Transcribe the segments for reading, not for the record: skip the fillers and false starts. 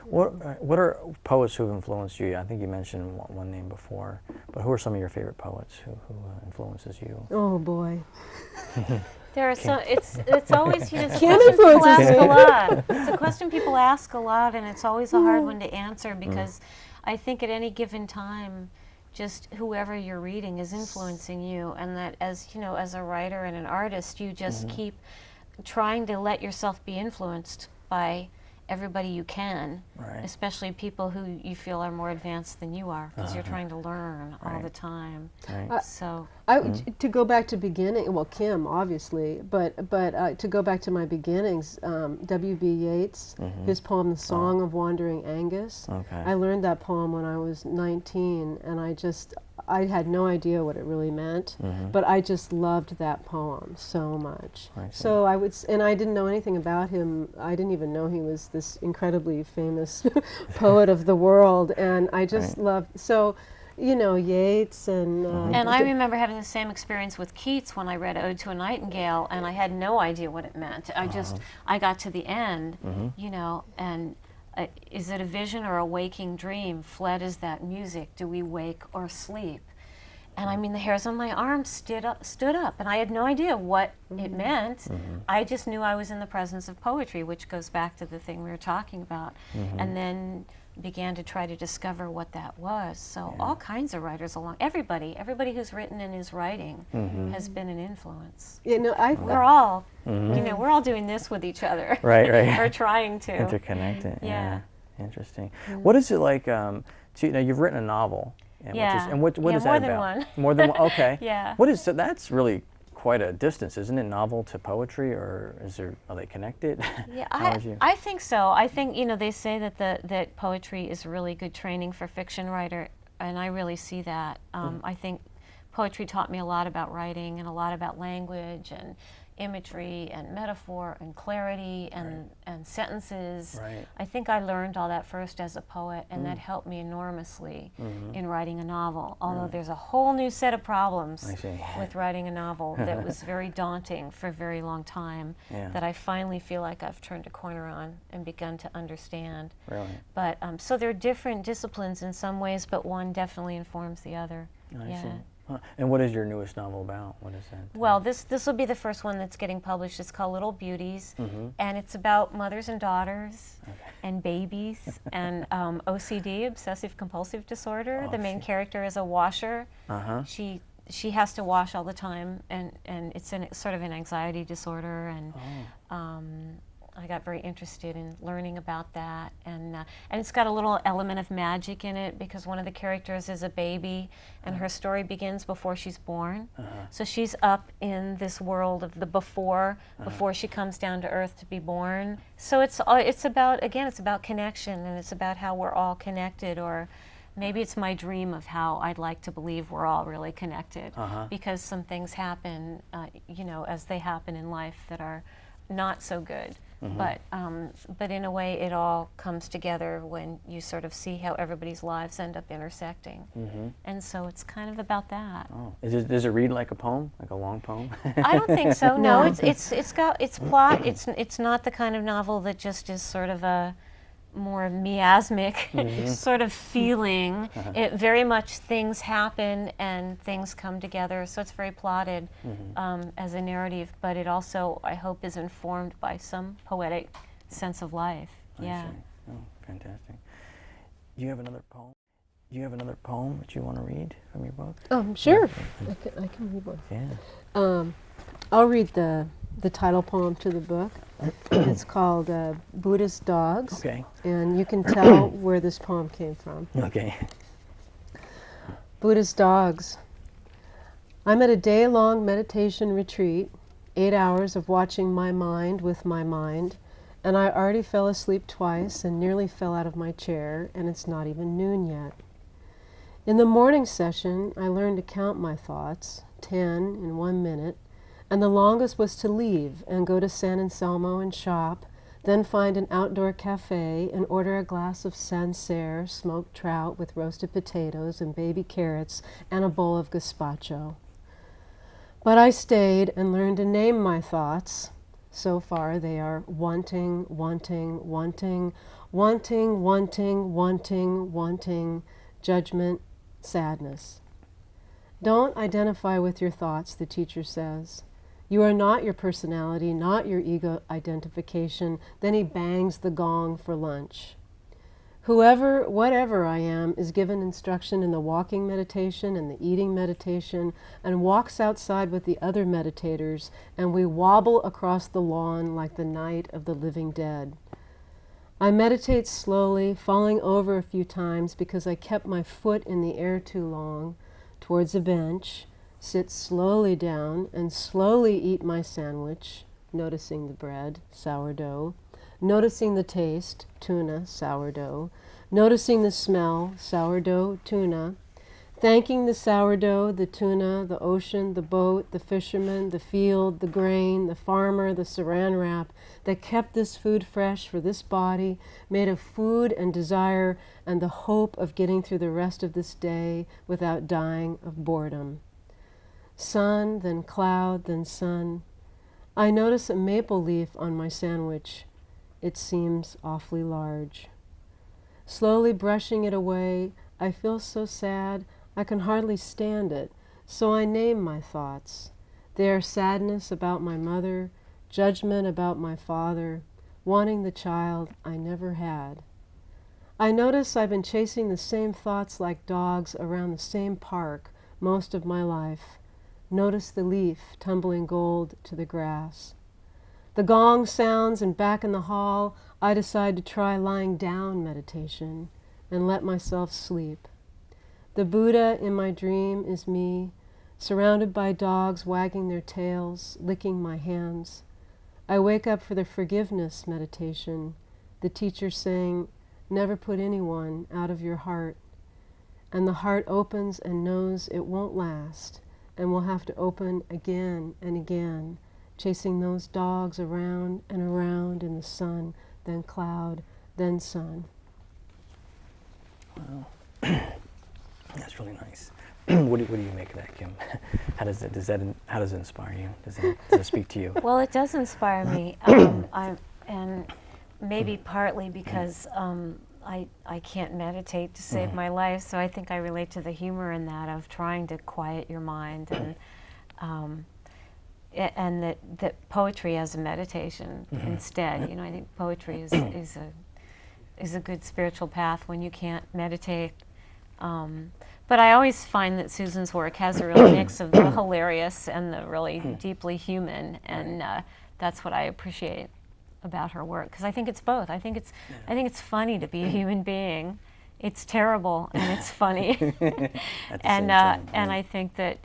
What are poets who've influenced you? I think you mentioned one name before, but who are some of your favorite poets who influences you? Oh boy. There are so it's always, you know, it's a Kim question people influences ask me. a lot. It's a question people ask a lot, and it's always a hard one to answer because I think at any given time, just whoever you're reading is influencing you, and that as you know, as a writer and an artist, you just keep trying to let yourself be influenced by everybody you can, especially people who you feel are more advanced than you are, because you're trying to learn all the time. So to go back to beginning, well, Kim obviously, but to go back to my beginnings, W.B. Yeats, his poem "The Song of Wandering Angus." I learned that poem when I was 19, and I had no idea what it really meant, but I just loved that poem so much. So and I didn't know anything about him. I didn't even know he was this incredibly famous poet of the world, and I just loved, so, you know, Yeats and... and I remember having the same experience with Keats when I read Ode to a Nightingale, and I had no idea what it meant. I got to the end, you know, and is it a vision or a waking dream? Fled is that music, do we wake or sleep? And I mean, the hairs on my arms stood up, and I had no idea what it meant. I just knew I was in the presence of poetry, which goes back to the thing we were talking about, and then began to try to discover what that was. So all kinds of writers everybody who's written and is writing has been an influence. You know, we're all, you know, we're all doing this with each other. We're trying to. Interconnected. Yeah. Interesting. What is it like, you've written a novel. What is that about? More than one. Okay. So that's really quite a distance, isn't it? Novel to poetry, or are they connected? Yeah, I think so. I think, you know, they say that that poetry is really good training for fiction writer, and I really see that. I think poetry taught me a lot about writing and a lot about language and imagery and metaphor and clarity and sentences. I think I learned all that first as a poet, and that helped me enormously in writing a novel, although there's a whole new set of problems with writing a novel that was very daunting for a very long time that I finally feel like I've turned a corner on and begun to understand. But so they're different disciplines in some ways, but one definitely informs the other. I see. And what is your newest novel about? What is that? Well, this will be the first one that's getting published. It's called Little Beauties, and it's about mothers and daughters and babies and OCD, obsessive compulsive disorder. The main character is a washer. She has to wash all the time, and it's sort of an anxiety disorder, and I got very interested in learning about that, and it's got a little element of magic in it because one of the characters is a baby, and her story begins before she's born. So she's up in this world of the before she comes down to Earth to be born. So it's about connection, and it's about how we're all connected, or maybe it's my dream of how I'd like to believe we're all really connected, because some things happen, you know, as they happen in life that are not so good. But in a way, it all comes together when you sort of see how everybody's lives end up intersecting, and so it's kind of about that. Does it read like a poem, like a long poem? I don't think so. No, it's got its plot. It's not the kind of novel that just is sort of a more miasmic sort of feeling. It very much things happen and things come together, so it's very plotted as a narrative, but it also, I hope, is informed by some poetic sense of life. I see. Oh, fantastic. Do you have another poem? Do you have another poem that you want to read from your book? Sure. I can read one. Yeah. I'll read the title poem to the book. It's called Buddhist Dogs. Okay. And you can tell where this poem came from. Okay. Buddhist Dogs. I'm at a day-long meditation retreat, 8 hours of watching my mind with my mind, and I already fell asleep twice and nearly fell out of my chair, and it's not even noon yet. In the morning session, I learned to count my thoughts, 10 in 1 minute, and the longest was to leave and go to San Anselmo and shop, then find an outdoor cafe and order a glass of Sancerre smoked trout with roasted potatoes and baby carrots and a bowl of gazpacho. But I stayed and learned to name my thoughts, So far they are wanting, wanting, wanting, wanting, wanting, wanting, wanting, judgment, sadness. Don't identify with your thoughts, the teacher says. You are not your personality, not your ego identification. Then he bangs the gong for lunch. Whoever, whatever I am, is given instruction in the walking meditation and the eating meditation and walks outside with the other meditators, and we wobble across the lawn like the night of the living dead. I meditate slowly, falling over a few times because I kept my foot in the air too long, towards a bench, sit slowly down and slowly eat my sandwich, noticing the bread, sourdough, noticing the taste, tuna, sourdough, noticing the smell, sourdough, tuna, thanking the sourdough, the tuna, the ocean, the boat, the fisherman, the field, the grain, the farmer, the saran wrap that kept this food fresh for this body, made of food and desire and the hope of getting through the rest of this day without dying of boredom. Sun, then cloud, then sun. I notice a maple leaf on my sandwich. It seems awfully large. Slowly brushing it away, I feel so sad I can hardly stand it, so I name my thoughts. They are sadness about my mother, judgment about my father, wanting the child I never had. I notice I've been chasing the same thoughts like dogs around the same park most of my life. Notice the leaf tumbling gold to the grass. The gong sounds, and back in the hall, I decide to try lying down meditation and let myself sleep. The Buddha in my dream is me, surrounded by dogs wagging their tails, licking my hands. I wake up for the forgiveness meditation, the teacher saying, never put anyone out of your heart. And the heart opens and knows it won't last, and will have to open again and again, chasing those dogs around and around in the sun, then cloud, then sun. Wow. That's really nice. What do you make of that, Kim? How does it inspire you? Does it speak to you? Well, it does inspire me, and maybe partly because I can't meditate to save my life, so I think I relate to the humor in that of trying to quiet your mind, and that poetry as a meditation instead. You know, I think poetry is a good spiritual path when you can't meditate. But I always find that Susan's work has a real mix of the hilarious and the really deeply human, and that's what I appreciate about her work, because I think it's both. I think it's funny to be a human being. It's terrible and it's funny. And I think that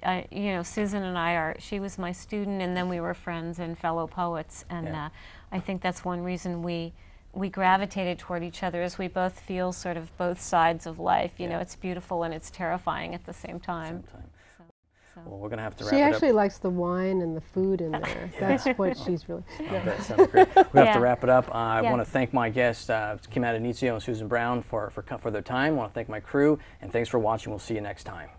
Susan and I she was my student, and then we were friends and fellow poets, and I think that's one reason we gravitated toward each other, is we both feel sort of both sides of life. You know, it's beautiful and it's terrifying at the same time. Well, we're going to have to wrap it up. She actually likes the wine and the food in there. That's what she's really... That sounds great. We have to wrap it up. I want to thank my guests, Kim Addonizio and Susan Browne, for their time. I want to thank my crew, and thanks for watching. We'll see you next time.